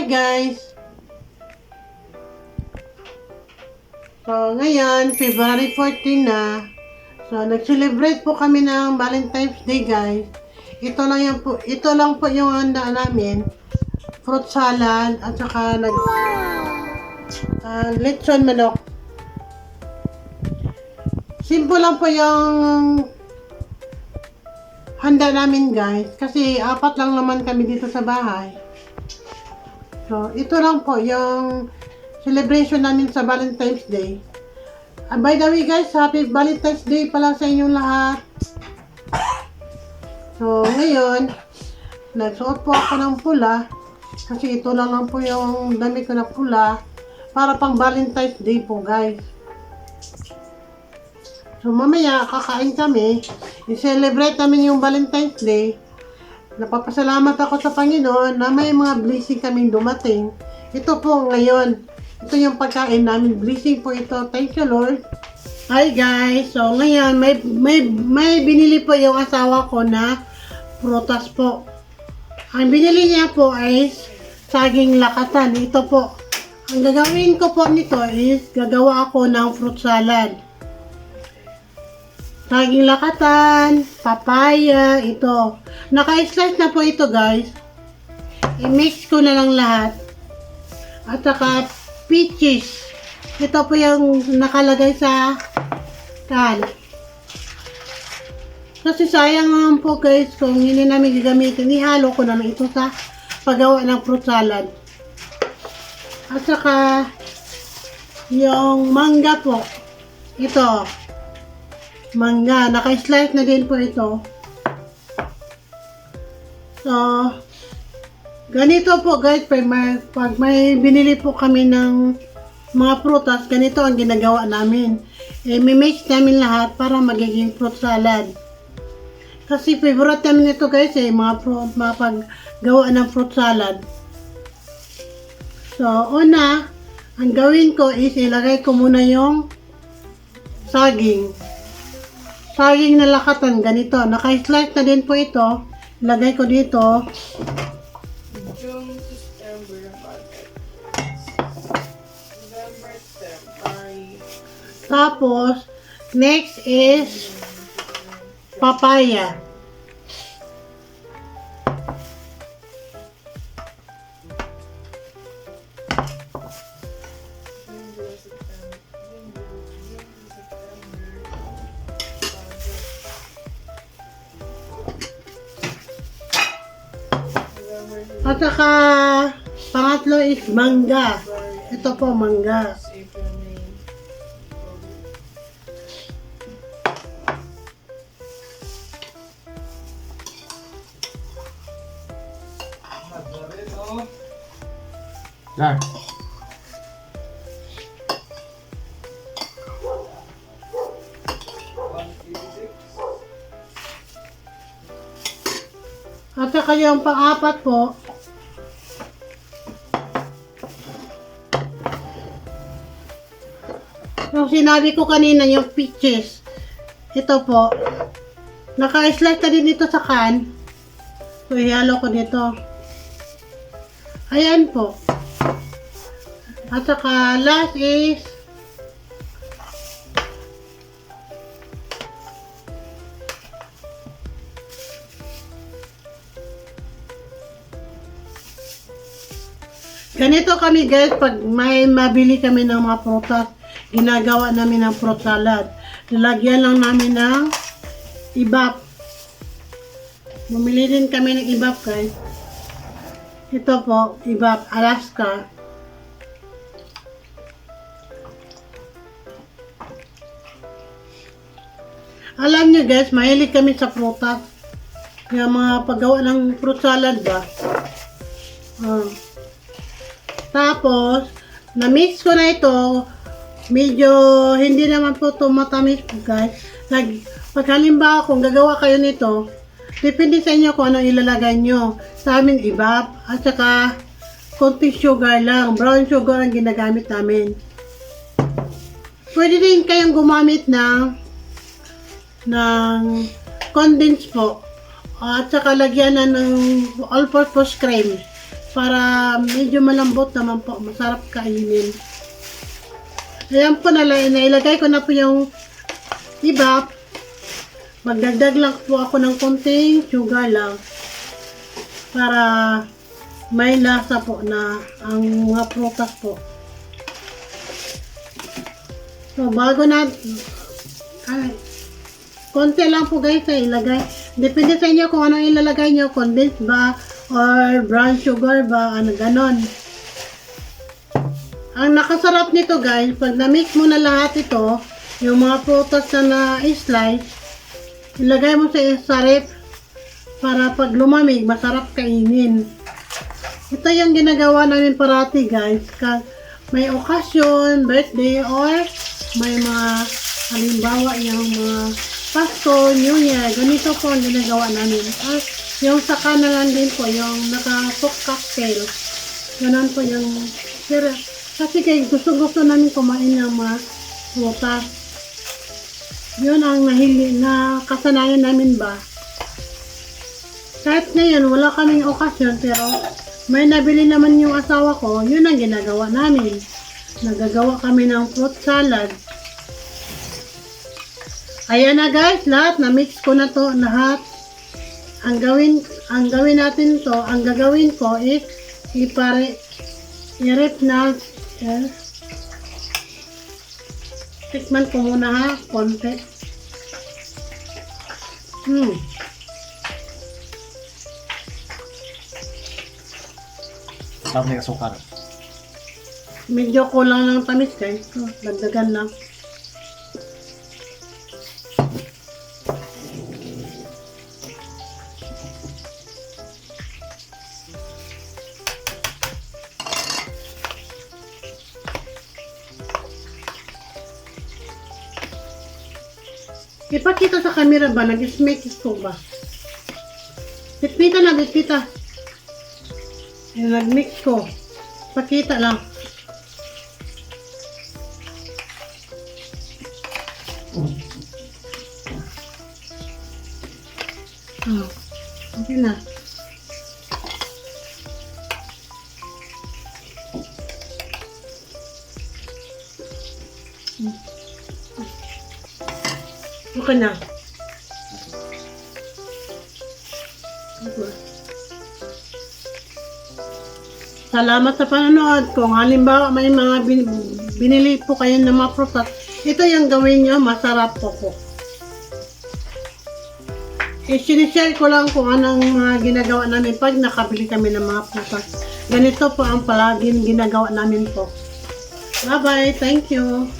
guys! So, ngayon, February 14 na. So, nag-celebrate po kami ng Valentine's Day, guys. Ito lang po yung handa namin. Fruit salad at saka lechon manok. Simple lang po yung handa namin, guys. Kasi 4 lang naman kami dito sa bahay. So, ito lang po yung celebration namin sa Valentine's Day. By the way, guys, happy Valentine's Day pala sa inyong lahat. So, ngayon, nagsuot po ako ng pula. Kasi ito lang po yung damit ko na pula. Para pang Valentine's Day po, guys. So, mamaya, kakain kami. I-celebrate namin yung Valentine's Day. Napapasalamat ako sa Panginoon na may mga blessing kaming dumating. Ito po ngayon. Ito yung pagkain namin. Blessing po ito. Thank you, Lord. Hi, guys. So, ngayon, may binili po yung asawa ko na prutas po. Ang binili niya po ay saging lakatan. Ito po. Ang gagawin ko po nito is gagawa ako ng fruit salad. Saging lakatan, papaya, ito. Naka-slice na po ito, guys. I-mix ko na lang lahat. At saka peaches. Ito po yung nakalagay sa can. Kasi sayang naman po, guys, kung hindi namin gagamitin. Ihalo ko na lang ito sa paggawa ng fruit salad. At saka yung mangga po. Ito. Mangga. Naka-slice na din po ito. So, ganito po, guys. Pag may binili po kami ng mga prutas, ganito ang ginagawa namin. Mimix namin lahat para magiging fruit salad. Kasi favorite namin ito, guys, mga paggawa ng fruit salad. So, una, ang gawin ko is ilagay ko muna yung saging. Saging na lakatan, ganito. Naka-slice na din po ito. Ilagay ko dito. June to September, November, February. Tapos, next is papaya. At saka, pangatlo is mangga. Ito po, mangga. Yan. At saka yung pang-apat po, yung sinabi ko kanina, yung peaches. Ito po, naka-slice na din ito sa can. So, ihalo ko dito. Ayan po. At saka, last is ganito kami, guys, pag may mabili kami ng mga prutas, ginagawa namin ng fruit salad. Lalagyan lang namin ng ibap. Bumili din kami ng ibap, guys. Ito po, ibap, Alaska. Alam nyo, guys, mahilig kami sa prutas. Kaya mga paggawa ng fruit salad ba. Tapos, na-mix ko na ito. Medyo hindi naman po ito matamis, guys. Pag halimbawa kung gagawa kayo nito, depende sa inyo kung ano ilalagay nyo. Sa amin, ibap. At saka, konting sugar lang. Brown sugar ang ginagamit namin. Pwede din kayong gumamit ng condensed po. At saka lagyan na ng all-purpose cream. para medyo malambot naman po, masarap kainin. Ayan po, nailagay ko na po yung iba. Magdagdag lang po ako ng konting sugar lang para may lasa po na ang mga prutas po. So, bago na konti lang po guys na ilagay. Depende sa inyo kung anong ilalagay nyo, condensed ba or brown sugar ba, ano ganon. Ang nakasarap nito guys, pag na-mix mo na lahat ito, yung mga prutas na na-slice, ilagay mo sa ref para pag lumamig, masarap kainin. Ito yung ginagawa namin parati guys, may okasyon, birthday, or may mga halimbawa yung mga Pasko, New Year, ganito po ang ginagawa namin. Yung saka na lang din po, yung naka-cook cocktail. Ganon po yung kasi guys, gusto namin kumain ng mga prutas. Yun ang na kasanayan namin ba. Kahit ngayon, wala kaming okasyon, pero may nabili naman yung asawa ko, yun ang ginagawa namin. Nagagawa kami ng fruit salad. Ayan na guys, lahat, na-mix ko na to, lahat. Ang gagawin ko is, i-rep na, tikman ko muna ha, konti. Tapos may asukal. Medyo kulang ng tamis guys. Dagdagan lang. Ipakita sa camera ba? Nag-smake ito ba? Bitbita na, bitbita. Nag-mix ko. Pakita lang. Okay na. Okay na. Salamat sa panonood. Kung halimbawa may mga binili po kayo ng mga prutas, ito yung gawin nyo, masarap po po. I-share ko lang kung anong mga ginagawa namin pag nakabili kami ng mga prutas. Ganito po ang palaging ginagawa namin po. Bye-bye. Thank you.